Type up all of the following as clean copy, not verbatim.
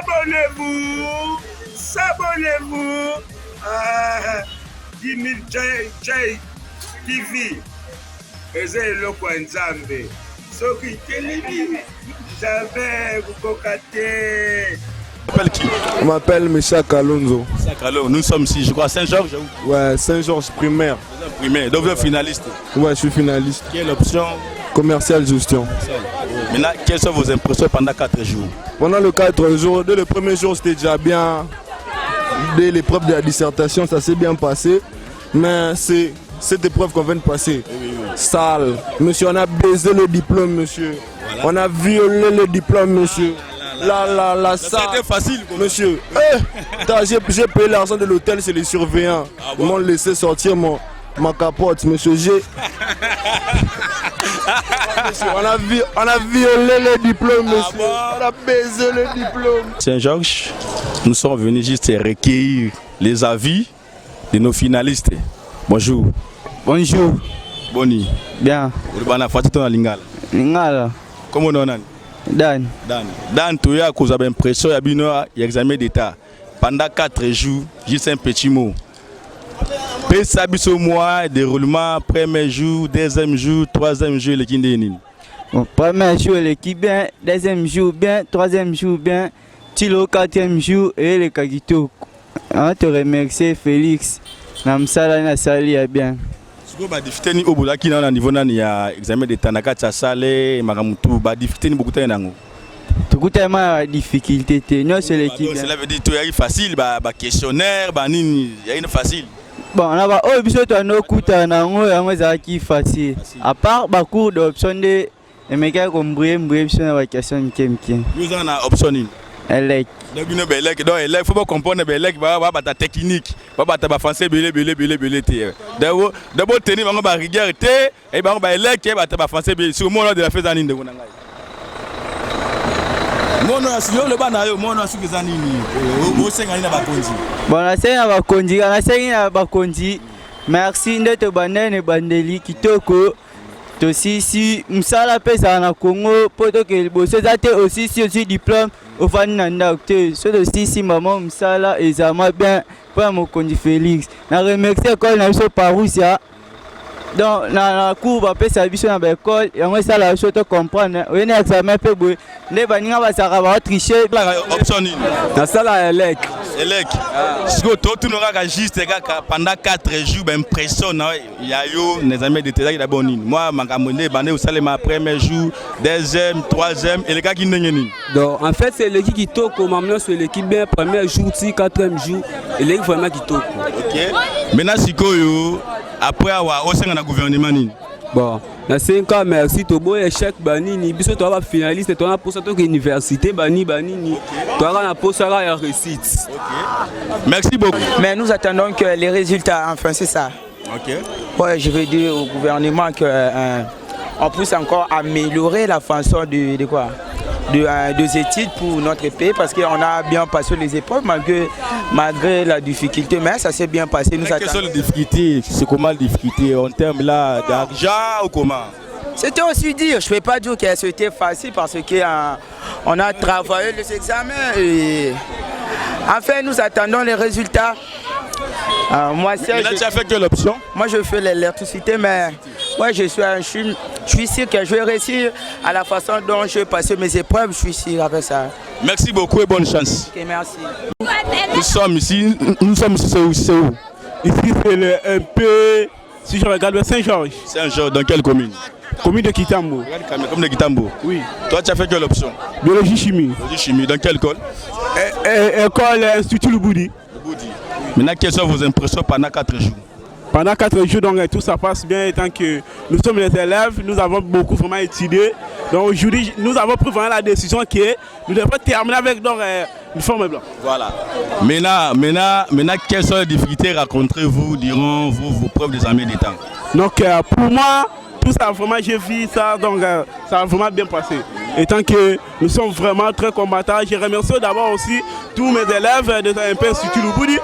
S'abonnez-vous. S'abonnez-vous. Jimmy Jay TV. Faisez le coin Nzambe. Soki Telemi. Jamais vous cocatez. On m'appelle Michel Kalonzo. Nous sommes ici, je crois, Saint-Georges. Ouais, Saint-Georges primaire. Primaire, donc vous êtes finaliste. Ouais, je suis finaliste. Quelle option? Commercial gestion. Maintenant, quelles sont vos impressions pendant 4 jours? Pendant les 4 jours, dès le premier jour, c'était déjà bien. Dès l'épreuve de la dissertation, ça s'est bien passé. Mais c'est cette épreuve qu'on vient de passer. Sale. Monsieur, on a baisé le diplôme, monsieur. Voilà. On a violé le diplôme, monsieur. La ça. C'était facile, monsieur. J'ai payé l'argent de l'hôtel, c'est les surveillants. Ils m'ont laissé sortir ma capote, monsieur. Monsieur, on a violé le diplôme, monsieur. On a baisé le diplôme. Saint-Georges, nous sommes venus juste recueillir les avis de nos finalistes. Bonjour. Bonjour. Boni. Bien. Lingala. Comment on a? Dan, tu as causé l'impression qu'il y a un examen d'état. Pendant 4 jours, juste un petit mot. Peut-être mois, déroulement, premier jour, deuxième jour, troisième jour, l'équipe de premier jour, l'équipe bien, deuxième jour bien, troisième jour bien, tilo quatrième jour et le Kagito. On te remercie Félix. Namsala na sali ya bien. Ba difficulté ni obola ki na niveau na ya examen d'état na kati ya sale makamutu ba difficulté ni beaucoup ta nango. Tukuta ma difficulté te non c'est l'équipe. Cela veut dire tu y facile ba questionnaire ba nini y a une facile. Bon na ba o biso to no kuta nango yango za ki facile. À part ba cours d'option de emeka ko mbrie biso na ba question kemke. Nous on a option ni. Elek. Donc il faut pas comprendre belek ba ta technique, ba ta français belé té. D'abord tenir ba rigueur té et ba elek ba ta français belé sur mon de la fête anine de ngona ngai. Mono asio le bana yo mono asio kezanini. O senga ina ba konzi. Bon na senga ba konzi, na senga ba konzi. Merci ndeto banene bandeli kitoko. Aussi si msala pesa na Congo poto ke liboso zate aussi diplôme au fananda octe so aussi si maman msala ezama bien pour mon konji Félix na remercier école na biso Parousia donc na cours ba pesa biso na ba école yango sala biso to comprendre on est examen pe boy ne baninga ba saka ba tricher option ni na sala elek si tu n'auras juste pendant 4 jours impression il y a eu les amis de tes d'abord moi mangamone bané au salé ma premier jour deuxième troisième et les gars qui n'engeni donc en fait c'est l'équipe qui toque maintenant c'est l'équipe bien premier jour si quatrième jour et l'équipe vraiment qui toque. OK maintenant sikoyo après avoir au sein de gouvernement ni bon na 5 ans merci to boy échec banini biso to va finaliste to na pour ça to université banini to na pour ça la réussite. OK merci beaucoup. Mais nous attendons que les résultats enfin c'est ça. OK Ouais, je veux dire au gouvernement que on puisse encore améliorer la façon de des études pour notre pays parce qu'on a bien passé les épreuves malgré la difficulté, mais ça s'est bien passé. Quelles sont les difficultés? C'est comment les difficultés en termes là d'argent ou comment? C'était aussi dire, je ne peux pas dire que c'était facile parce qu'on a travaillé les examens et enfin nous attendons les résultats. Moi, tu as fait quelle option? Moi je fais l'électricité, mais ouais, je suis sûr que je vais réussir à la façon dont je vais passer mes épreuves, je suis sûr avec ça. Merci beaucoup et bonne chance. Ok, merci. Nous sommes ici c'est où? Ici c'est le MP, si je regarde Saint-Georges. Saint-Georges, dans quelle commune? Commune de Kitambo. Commune de Kitambo? Oui. Toi tu as fait quelle option? Biologie chimie. Biologie chimie, dans quelle école? École Institut Luboudi. Maintenant, quelles sont vos impressions pendant 4 jours? Pendant 4 jours, donc tout ça passe bien, étant que nous sommes les élèves, nous avons beaucoup vraiment étudié. Donc aujourd'hui, nous avons pris vraiment la décision que nous devons terminer avec une forme blanche. Voilà. Maintenant, quelles sont les difficultés rencontrez-vous durant vos preuves d'examen d'état? Donc pour moi, tout ça vraiment, j'ai vu ça, donc ça a vraiment bien passé. Étant que nous sommes vraiment très combattants, je remercie d'abord aussi tous mes élèves de l'IMP Institut Luboudi.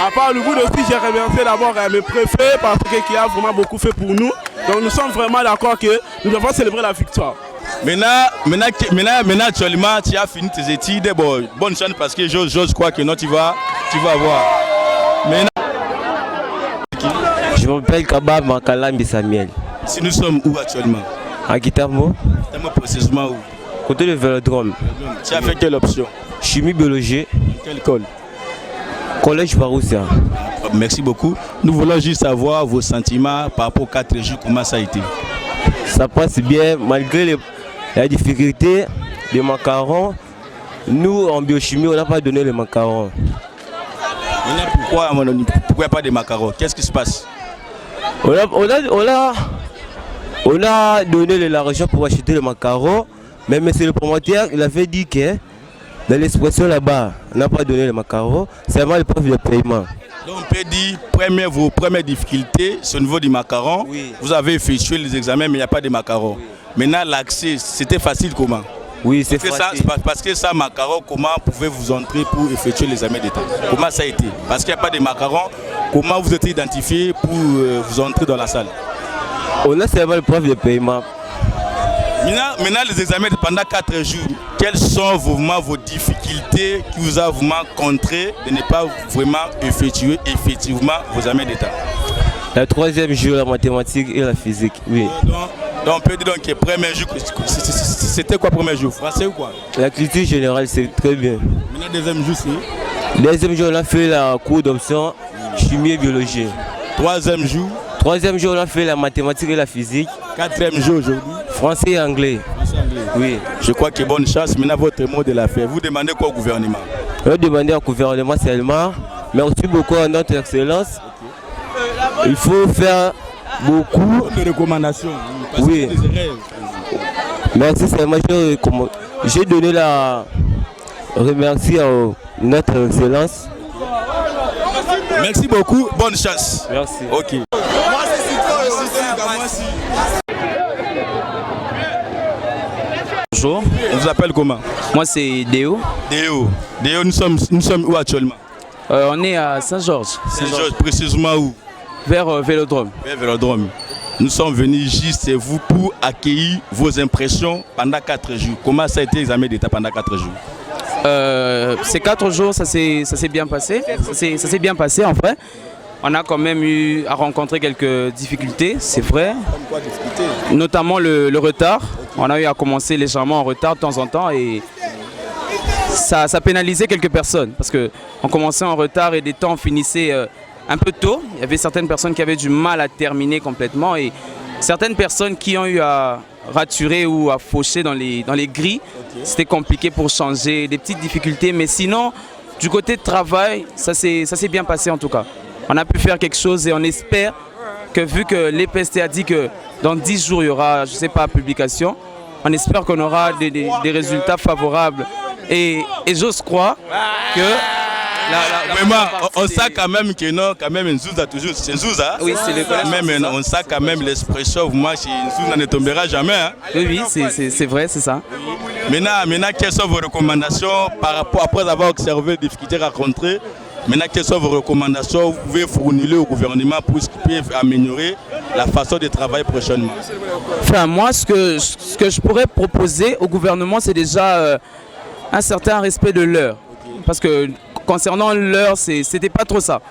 À part Luboudi aussi, j'ai remercié d'abord mes préfets parce qu'ils ont vraiment beaucoup fait pour nous. Donc nous sommes vraiment d'accord que nous devons célébrer la victoire. Maintenant, actuellement, tu as fini tes études. Bon, bonne chance parce que j'ose croire que non, tu vas avoir. Maintenant, je m'appelle Kaba Makalambi Samuel. Si nous sommes où actuellement? À Guitarmo. Précisément où? Côté du Vélodrome. Tu as fait quelle option? Chimie biologie. Quelle école? Collège Baroussia. Merci beaucoup. Nous voulons juste savoir vos sentiments par rapport aux 4 jours, comment ça a été? Ça passe bien malgré la difficulté des macarons. Nous en biochimie on n'a pas donné les macarons. Pourquoi il n'y a pas de macarons? Qu'est-ce qui se passe? On a donné l'argent pour acheter les macarons, mais monsieur le promoteur il avait dit que dans l'expression là-bas, on n'a pas donné les macarons, c'est vraiment le preuve de paiement. Donc on peut dire vos premières difficultés, c'est au niveau du macaron. Oui. Vous avez effectué les examens mais il n'y a pas de macarons. Oui. Maintenant l'accès, c'était facile comment? Oui, c'est facile. Parce que ça, macaron, comment pouvez-vous entrer pour effectuer les examens d'État? Comment ça a été? Parce qu'il n'y a pas de macarons, comment vous êtes identifié pour vous entrer dans la salle? On a seulement le preuve de paiement. Maintenant, les examens pendant 4 jours, quelles sont vos difficultés qui vous ont vraiment contré de ne pas vraiment effectuer effectivement vos examens d'État? Le 3e jour, la mathématique et la physique, oui. Donc on peut dire que le premier jour, c'était quoi le premier jour? Français ou quoi? La culture générale, c'est très bien. Maintenant, le deuxième jour, c'est? Le deuxième jour, on a fait la cours d'option chimie et biologie. 3e jour? 3e jour, on a fait la mathématique et la physique. 4e jour aujourd'hui? Français et anglais. Oui. Je crois que bonne chance. Maintenant, votre mot de la fête. Vous demandez quoi au gouvernement? On demande au gouvernement seulement. Merci beaucoup à notre excellence. Il faut faire beaucoup de recommandations. Oui. Merci seulement. J'ai donné la remercie à notre excellence. Merci beaucoup. Bonne chance. Merci. Ok. Bonjour. On vous appelle comment? Moi c'est Déo. Déo, nous sommes où actuellement? On est à Saint-Georges. Saint-Georges, précisément où? Vers Vélodrome. Vers Vélodrome. Nous sommes venus juste vous pour accueillir vos impressions pendant 4 jours. Comment ça a été l'examen d'État pendant 4 jours? Ces 4 jours, ça s'est bien passé. Ça s'est bien passé en vrai. On a quand même eu à rencontrer quelques difficultés, c'est vrai. Comme quoi difficultés? Notamment le retard. On a eu à commencer légèrement en retard de temps en temps et ça pénalisait quelques personnes parce qu'on commençait en retard et des temps finissaient un peu tôt. Il y avait certaines personnes qui avaient du mal à terminer complètement et certaines personnes qui ont eu à raturer ou à faucher dans les grilles. Okay. C'était compliqué pour changer, des petites difficultés. Mais sinon, du côté de travail, ça s'est bien passé en tout cas. On a pu faire quelque chose et on espère que vu que l'EPST a dit que dans 10 jours il y aura, je ne sais pas, publication, on espère qu'on aura des résultats favorables. Et j'ose croire que... Vraiment, on sait quand même que non, quand même Nzouza toujours, c'est Nzouza. Oui, c'est le cas. Même on sait quand même l'expression, moi chez Nzouza ne tombera jamais. Hein. Oui, c'est vrai, c'est ça. Maintenant, quelles sont vos recommandations par rapport, après avoir observé les difficultés rencontrées, maintenant, quelles sont vos recommandations? Vous pouvez fournir au gouvernement pour qu'il puisse améliorer la façon de travailler prochainement. Enfin, moi, ce que je pourrais proposer au gouvernement, c'est déjà un certain respect de l'heure. Parce que concernant l'heure, c'était pas trop ça.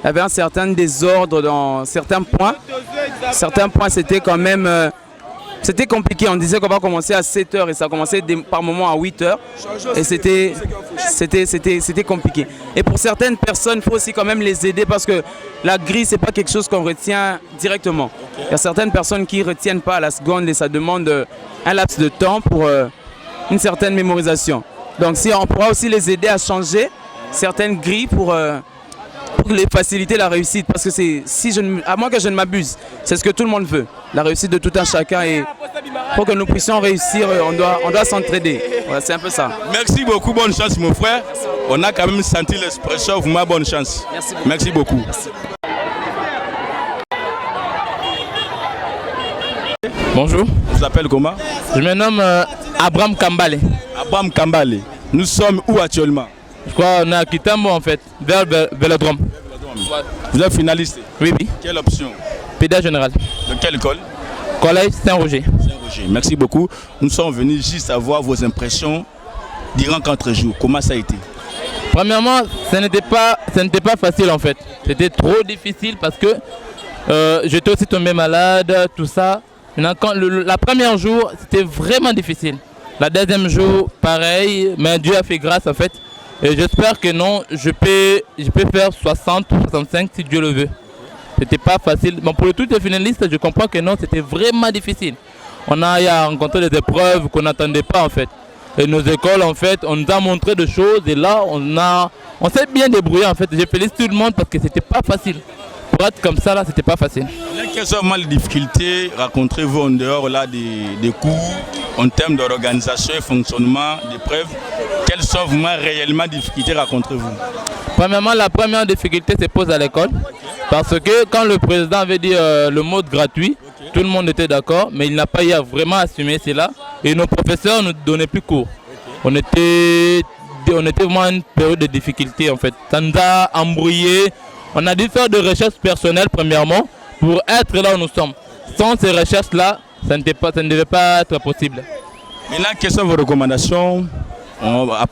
Il y avait un certain désordre dans certains points. Certains points, c'était quand même... c'était compliqué. On disait qu'on va commencer à 7 h et ça a commencé par moments à 8 h. Et c'était compliqué. Et pour certaines personnes, il faut aussi quand même les aider parce que la grille, c'est pas quelque chose qu'on retient directement. Il y a certaines personnes qui ne retiennent pas à la seconde et ça demande un laps de temps pour une certaine mémorisation. Donc si on pourra aussi les aider à changer certaines grilles pour les faciliter la réussite. Parce que à moins que je ne m'abuse, c'est ce que tout le monde veut. La réussite de tout un chacun. Et pour que nous puissions réussir, on doit s'entraider. Voilà, c'est un peu ça. Merci beaucoup, bonne chance mon frère. On a quand même senti l'expression, vraiment bonne chance. Merci beaucoup. Merci. Bonjour. Vous vous appelez comment? Je me nomme Abraham Kambale. Abraham Kambale. Nous sommes où actuellement? Je crois qu'on est à Kitambo en fait, vers Vélodrome. Vous êtes finaliste? Oui. Quelle option? Pédage général. De quelle école? Collège Saint-Roger. projet. Merci beaucoup. Nous sommes venus juste avoir vos impressions durant 4 jours. Comment ça a été? Premièrement, ce n'était pas facile en fait. C'était trop difficile parce que j'étais aussi tombé malade, tout ça. Maintenant, la première jour, c'était vraiment difficile. La deuxième jour, pareil, mais Dieu a fait grâce en fait. Et j'espère que non, je peux faire 60 ou 65 si Dieu le veut. C'était pas facile. Bon, pour tous les finalistes, je comprends que non, c'était vraiment difficile. On a rencontré des épreuves qu'on n'attendait pas en fait. Et nos écoles, en fait, on nous a montré des choses et là, on s'est bien débrouillé en fait. Je félicite tout le monde parce que c'était pas facile. Pour être comme ça, là, c'était pas facile. Quelles sont les difficultés rencontrez-vous en dehors là, des cours, en termes d'organisation et fonctionnement, d'épreuves? Quelles sont vraiment réellement les difficultés rencontrez-vous? Premièrement, la première difficulté se pose à l'école. Parce que quand le président avait dit le mot gratuit, tout le monde était d'accord, mais il n'a pas vraiment assumé cela. Et nos professeurs ne nous donnaient plus cours. On était vraiment à une période de difficulté en fait. Ça nous a embrouillés. On a dû faire des recherches personnelles premièrement pour être là où nous sommes. Sans ces recherches-là, ça ne devait pas être possible. Maintenant, quelles sont vos recommandations?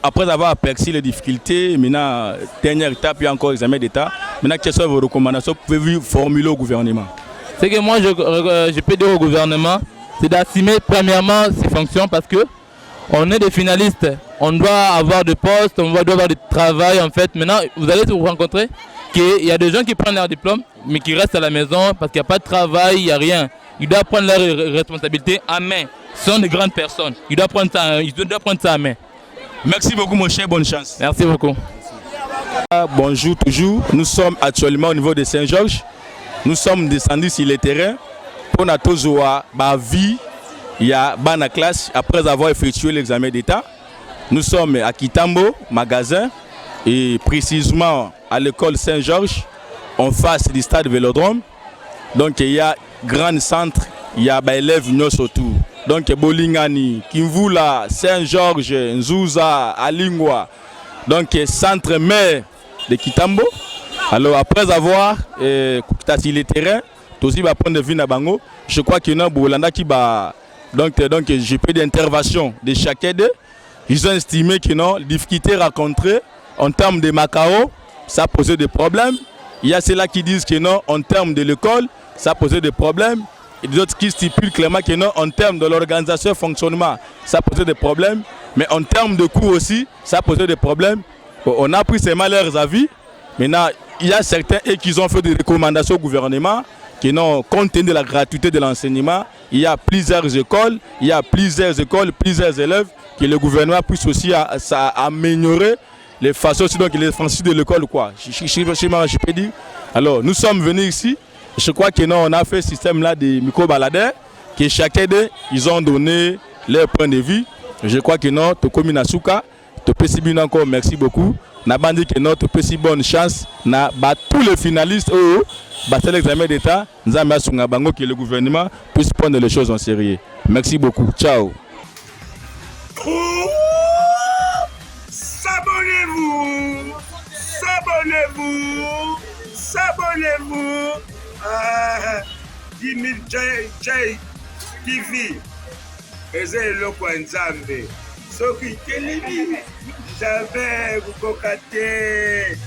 Après avoir aperçu les difficultés, maintenant, dernière étape, il y a encore l'examen d'État. Maintenant, quelles sont vos recommandations pouvez-vous formuler au gouvernement? Ce que moi, je peux dire au gouvernement, c'est d'assumer premièrement ses fonctions parce que on est des finalistes. On doit avoir des postes, on doit avoir du travail en fait. Maintenant, vous allez vous rencontrer qu'il y a des gens qui prennent leur diplôme, mais qui restent à la maison parce qu'il n'y a pas de travail, il n'y a rien. Ils doivent prendre leurs responsabilités à main. Ce sont des grandes personnes. Ils doivent prendre ça à main. Merci beaucoup mon cher, bonne chance. Merci beaucoup. Bonjour toujours, nous sommes actuellement au niveau de Saint-Georges. Nous sommes descendus sur le terrain pour notre vie. Il y a une classe après avoir effectué l'examen d'État. Nous sommes à Kitambo, magasin, et précisément à l'école Saint-Georges, en face du stade Vélodrome. Donc il y a un grand centre, il y a des élèves autour. Donc Bolingani, Kimvula, Saint-Georges, Nzouza, Alingwa. Donc centre maire de Kitambo. Alors après avoir sur le terrain, aussi va prendre vie à Bango. Je crois qu'il y a un Bolanda qui va donc j'ai peu d'intervention de chacun d'eux. Ils ont estimé que non, les difficultés rencontrées en termes de Macao, ça posait des problèmes. Il y a ceux-là qui disent que non, en termes de l'école, ça posait des problèmes. Et d'autres qui stipulent clairement que non, en termes de l'organisation et fonctionnement, ça posait des problèmes. Mais en termes de coûts aussi, ça posait des problèmes. On a pris seulement leurs avis. Maintenant, il y a certains qui ont fait des recommandations au gouvernement qui non, compte tenu de la gratuité de l'enseignement, il y a plusieurs écoles, plusieurs élèves, que le gouvernement puisse aussi améliorer les façons donc les franchises de l'école quoi. Je peux dire. Alors nous sommes venus ici. Je crois que non, on a fait ce système là de micro-baladeurs, que chacun d'eux, ils ont donné leur point de vue. Je crois que non, tu commune à Souka, tu peux si bien encore, merci beaucoup. N'a pas dit que non, tu peux si bonne chance. Na tous les finalistes, c'est l'examen d'État. Nous avons mis que le gouvernement puisse prendre les choses en sérieux. Merci beaucoup. Ciao. S'abonnez-vous, s'abonnez-vous, s'abonnez-vous. 10 000 J TV. Eze loko nzambe. Soki kelemi. J'avais vous cocater.